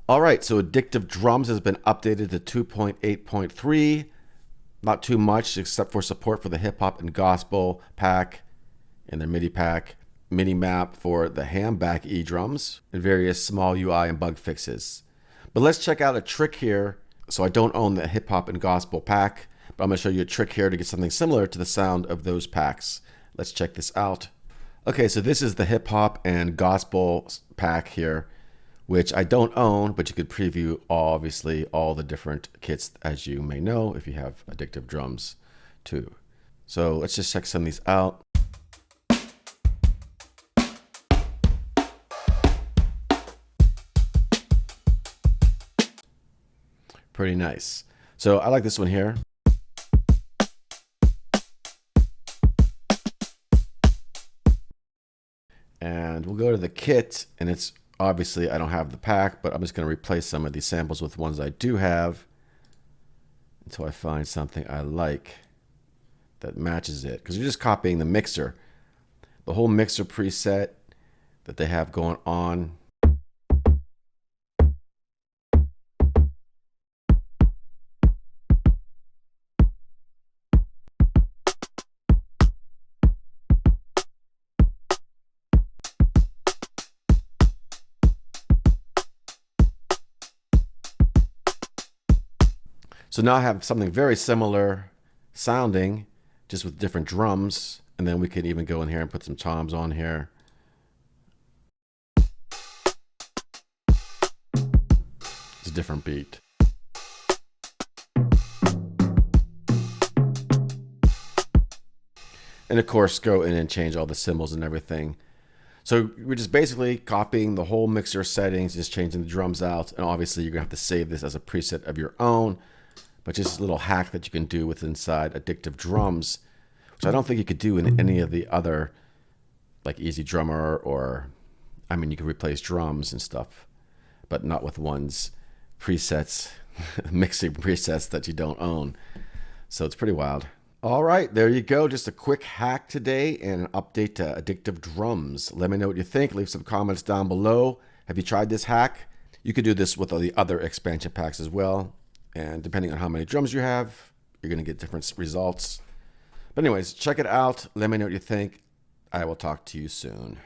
All right, so Addictive Drums has been updated to 2.8.3. Not too much except for support for the Hip-Hop and Gospel pack and the MIDI pack, MIDI map for the Hampback EZdrums, and various small UI and bug fixes. But let's check out a trick here. So I don't own the Hip-Hop and Gospel pack, but I'm going to show you a trick here to get something similar to the sound of those packs. Let's check this out. Okay, so this is the Hip-Hop and Gospel pack here, which I don't own, but you could preview obviously all the different kits, as you may know if you have Addictive Drums too. So let's just check some of these out. Pretty nice. So I like this one here. And we'll go to the kit, and it's obviously I don't have the pack, but I'm just going to replace some of these samples with ones I do have until I find something I like that matches it. Because you're just copying the mixer, the whole mixer preset that they have going on. So now I have something very similar sounding, just with different drums. And then we can even go in here and put some toms on here. It's a different beat. And of course, go in and change all the cymbals and everything. So we're just basically copying the whole mixer settings, just changing the drums out. And obviously you're gonna have to save this as a preset of your own. But just a little hack that you can do with inside Addictive Drums, which I don't think you could do in any of the other, like EZdrummer, or, I mean, you can replace drums and stuff, but not with one's presets, mixing presets that you don't own. So it's pretty wild. All right, there you go. Just a quick hack today and an update to Addictive Drums. Let me know what you think. Leave some comments down below. Have you tried this hack? You could do this with all the other expansion packs as well. And depending on how many drums you have, you're going to get different results. But anyways, check it out. Let me know what you think. I will talk to you soon.